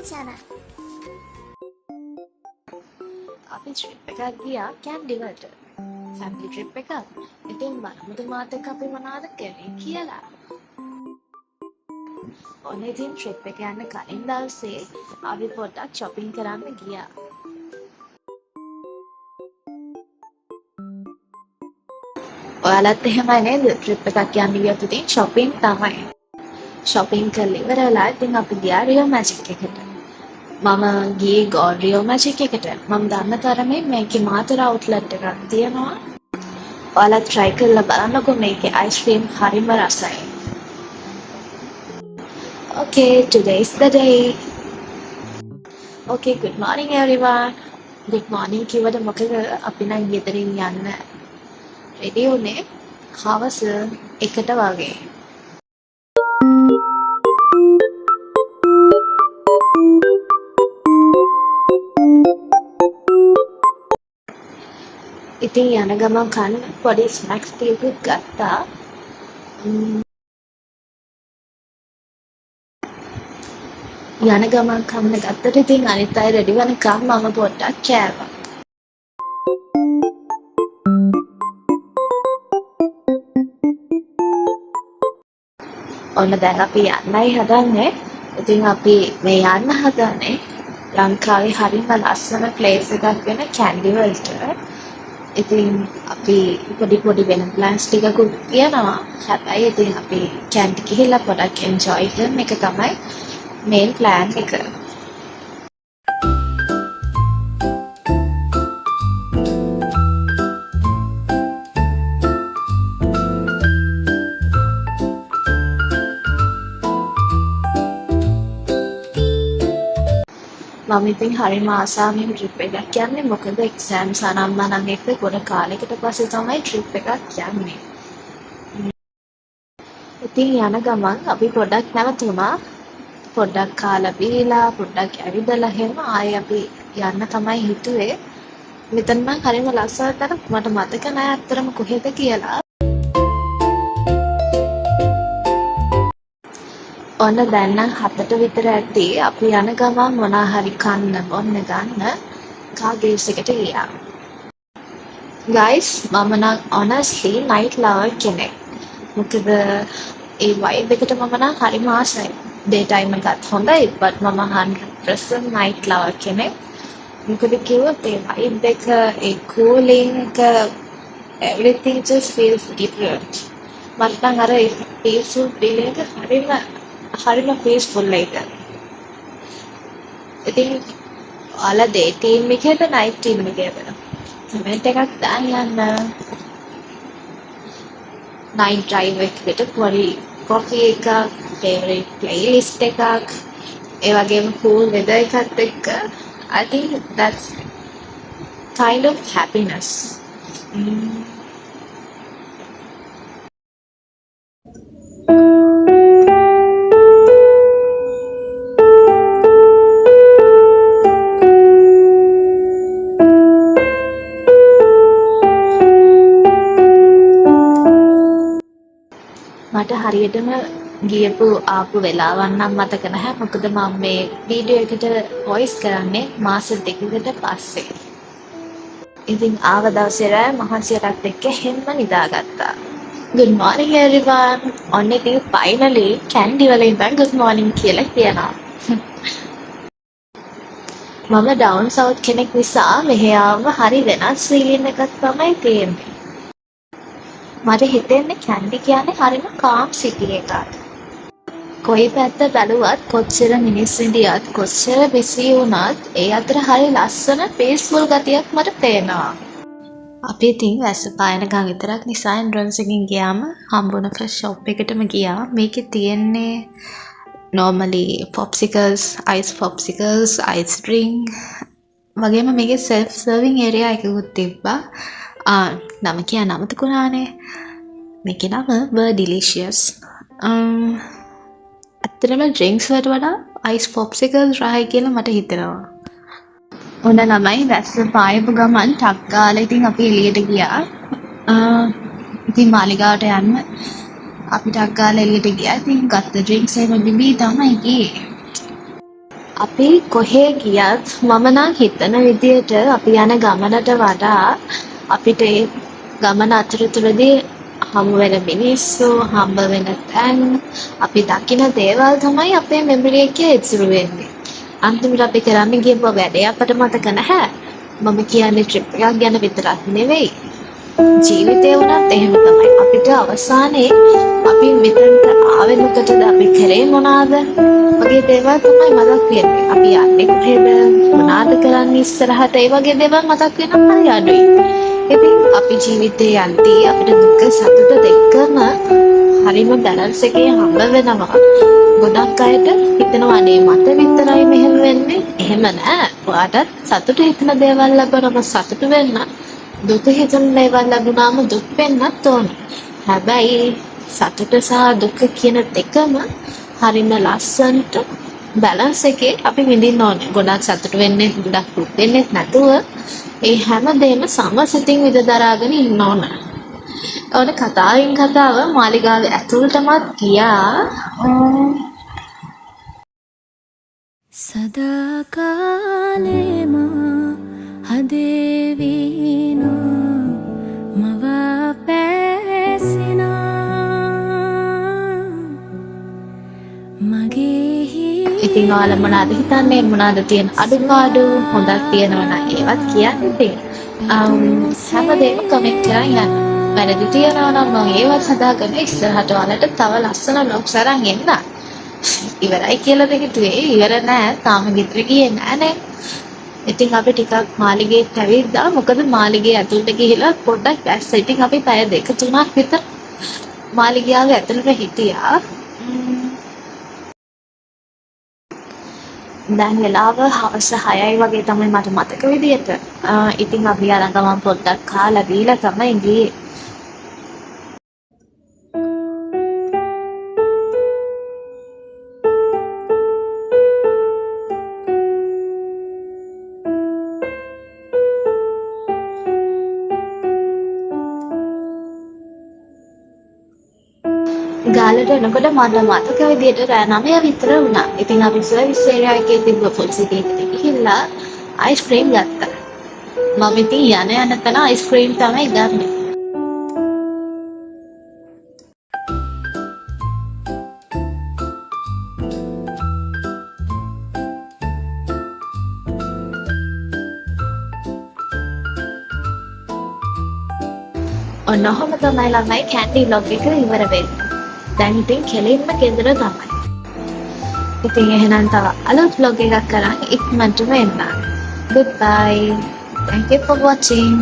channel. අපි trip එකක් ගියා කැන්ඩි වලට. ෆැමිලි ට්‍රිප් එකක්. ඉතින් බලමුද මාත් එක්ක අපි මොනවද කරේ කියලා. ඔන්න ඉතින් ට්‍රිප් එක යන්න කලින් දවසේ අපි පොඩ්ඩක් shopping කරන්න ගියා. ඔයාලත් එහෙමයි නේද? ට්‍රිප් එකක් යන්න ගියොත් ඉතින් shopping තමයි. shopping කරලා ඉවර වෙලා ඉතින් අපි ගියා රියෝ මැජික් එකට. මම ගියේ ගෝල් රියෝ මැජික් එකට. මම දන්න තරමේ මේකේ මාතර අවුට්ලට් එකක් තියෙනවා. ඔයාලා try කරලා බලන්නකෝ මේකේ ice cream හරිම රසයි. Okay, today's the day. Okay, good morning everyone. Good morning කිව්වට මොකද අපි නම් ගෙදරින් යන්න ready උනේ හවස 1ට වගේ. ඉතින් යන ගමන් කන්න පොඩි ස්නැක්ස් ටිකකුත් ගත්තා. යන ගමන් කන්න ගත්තට ඉතින් අනිත් අය රෙඩි වෙනකම් මම පොඩ්ඩක් කෑවා. ඔන්න දැන් අපි යන්නයි හදන්නේ. ඉතින් අපි මේ යන්න හදන්නේ ලංකාවේ හරිම ලස්සන ප්ලේස් එකක් වෙන කැන්ඩි වලට. ඉතින් අපි පොඩි වෙන ප්ලෑන්ස් ටිකකුත් තියෙනවා. හැබැයි ඉතින් අපි කැන්ඩි ගිහිල්ලා පොඩක් එන්ජොයි කරන එක තමයි මේන් ප්ලෑන් එක. මම ඉතින් හරිම ආසාවෙන් ට්‍රිප් එකක් යන්නේ. මොකද එක්සෑම්ස් අනම්මනම් එක්ක ගොඩ කාලෙකට පස්සේ තමයි ට්‍රිප් එකක් යන්නේ. ඉතින් යන ගමන් අපි පොඩ්ඩක් නැවතුණා. පොඩ්ඩක් කාලා බීලා පොඩ්ඩක් ඇවිදලා එහෙම ආයේ අපි යන්න තමයි හිතුවේ. මෙතන නම් හරිම ලස්සන තැනක්. මට මතක නෑ අත්‍තරම කොහෙද කියලා. ඔන්න දැන් නම් 7ට විතර ඇති. අපි යන ගමන් මොනා හරි කන්න බොන්න ගන්න කාගේස් එකට ගියා. guys මම නම් honestly night lover කෙනෙක්. මොකද ඒ vibe එකට මම නම් හරිම ආසයි. day time එකත් හොඳයි but මම 100% night lover කෙනෙක්. මොකද කිව්වොත් ඒ vibe එක ඒ cooling එක everything just feels different. මට නම් අර peaceful feeling එක හරිම peaceful එක. ඉතින් ඔයාලා day team එකේද night team එකේද? කමෙන්ට් එකක් දාන්න යන්න. night drive එකකට පොඩි coffee එකක්, favorite playlist එකක්, ඒ වගේම cool weather එකත් එක්ක I think that's kind of happiness. මට හරියටම ගියපු ආපු වෙලාවක් නම් මතක නැහැ. මොකද මම මේ වීඩියෝ එකට වොයිස් කරන්නේ මාස 2කට පස්සේ. ඉතින් ආව දවසේ රෑ මහන්සියටත් එක්ක හැම නිදාගත්තා. good morning everyone. ඔන්න ඉතින් finally කැන්ඩි වල ඉඳන් good morning කියලා කියනවා. මම down south කෙනෙක් නිසා මෙහෙ ආවම හරි වෙනස් feeling එකක් තමයි තියෙන්නේ. මට හිතෙන්නේ කැන්ඩි කියන්නේ හරිම calm city එකක්. කොයි පැත්ත බැලුවත් කොච්චර මිනිස්සු ඉඳියත් කොච්චර busy වුණත් ඒ අතර හරි ලස්සන peaceful ගතියක් මට පේනවා. අපි ඉතින් වැස්ස පායනකම් විතරක් නිසා එන්ට්‍රන්ස් එකකින් ගියාම හම්බුන ෆ්‍රෙෂ් ෂොප් එකටම ගියා. මේකේ තියෙන්නේ normally popsicles, ice drink වගේම මේකේ self serving area එකකුත් තිබ්බා. නම කියන්න අමතකුණානේ. මේකේ නම were delicious. ඇත්තටම drinks වලට වඩා ice popsicles රහයි කියලා මට හිතෙනවා. ඔන්න ළමයි වැස්ස පායපු ගමන් ටක් ගාලා ඉතින් අපි එළියට ගියා. ඉතින් මාලිගාවට යන්න අපි ටක් ගාලා එළියට ගියා. ඉතින් ගත්ත drinks එහෙම බිබී තමයි ගියේ. අපි කොහේ ගියත් මම නම් හිතන විදියට අපි යන ගමනට වඩා අපිට ඒ ගමන අතරතුරදී හමු වෙන මිනිස්සු, හම්බ වෙන තැන්, අපි දකින දේවල් තමයි අපේ මෙමරි එකේ ඉතුරු වෙන්නේ. අන්තිමට අපි කරන්න ගියපු වැඩේ අපට මතක නැහැ. මම කියන්නේ ට්‍රිප් එකක් ගැන විතරක් නෙවෙයි. ජීවිතේ වුණත් එහෙම තමයි. අපිට අවසානයේ අපි මෙතනට ආවේ මොකටද? අපි කරේ මොනවාද? වගේ දේවල් තමයි මතක් වෙන්නේ. අපි යන්නේ කොහෙද? මොනවාද කරන්නේ ඉස්සරහට? ඒ වගේ දේවල් මතක් වෙනවා හරි අඩුයි. ඉතින් අපි ජීවිතේ යද්දී අපිට දුක සතුට දෙකම හරිම බැලන්ස් එකේ හම්බ වෙනවා. ගොඩක් අයට හිතනවා අනේ මට විතරයි මෙහෙම වෙන්නේ. එහෙම නෑ. ඔයාටත් සතුට හිතන දේවල් ලැබුණම සතුට වෙන්න. දුක හිතන දේවල් ලැබුණාම දුක් වෙන්නත් ඕන. හැබැයි සතුට සහ දුක කියන දෙකම හරිම ලස්සනට බැලන්ස් එකේ අපි විඳින්න ඕනේ. ගොඩක් සතුට වෙන්නේ ගොඩක් දුක් වෙන්නේ නැතුව ඒ හැම දෙයක්ම සමසිතින් විඳ දරාගෙන ඉන්න ඕන. ඔන්න කතාවෙන් කතාව මාලිගාවේ ඇතුළටමත් ගියා. සදා කාලෙම හදේ වීනෝ මවා පැසිනා මගේ ඉතින් ඔයාලා මොනවද හිතන්නේ? මොනවද තියෙන අඩුපාඩු? හොඳක් තියෙනවා නම් ඒවත් කියන්න ඉතින්. හැමදේම කමෙන්ට් කරන් යන්න. වැරදි තියෙනවා නම් මම ඒවත් හදාගෙන ඉස්සරහට ඔයාලට තව ලස්සන vlogs අරන් එන්න. ඉවරයි කියලාද හිතුවේ? ඉවර නෑ. තාම ගෙදර ගියේ නෑනේ. ඉතින් අපි ටිකක් මාලිගේට ඇවිද්දා. මොකද මාලිගේ ඇතුළට ගිහිලා පොඩ්ඩක් දැස්සා. ඉතින් අපි පැය 2-3ක් විතර මාලිගාවේ ඇතුළට හිටියා. දැන් වෙලාව හවස 6යි වගේ තමයි මට මතක විදියට. ඉතින් අපි අරන් ගමන් පොඩ්ඩක් කාලා බීලා තමයි ගියේ. ගාලට එනකොට මට මතක විදියට රෑ 9 විතර වුණා. ඉතින් අපි සර්විස් ඒරියා එකේ තිබ්බ පොලිසිය එකට ගිහිල්ලා අයිස්ක්‍රීම් ගත්තා. මම ඉතින් යන තැන අයිස්ක්‍රීම් තමයි ගන්නේ. ඔන්න ඔහොම තමයි ළමයි කැන්ඩි vlog එක ඉවර වෙන්නේ. දැන් ඉතින් කෙලින්ම ගෙදර තමයි. ඉතින් එහෙනම් තව අලුත් vlog එකක් කරන් ඉක්මනටම එන්න. Goodbye. Thank you for watching.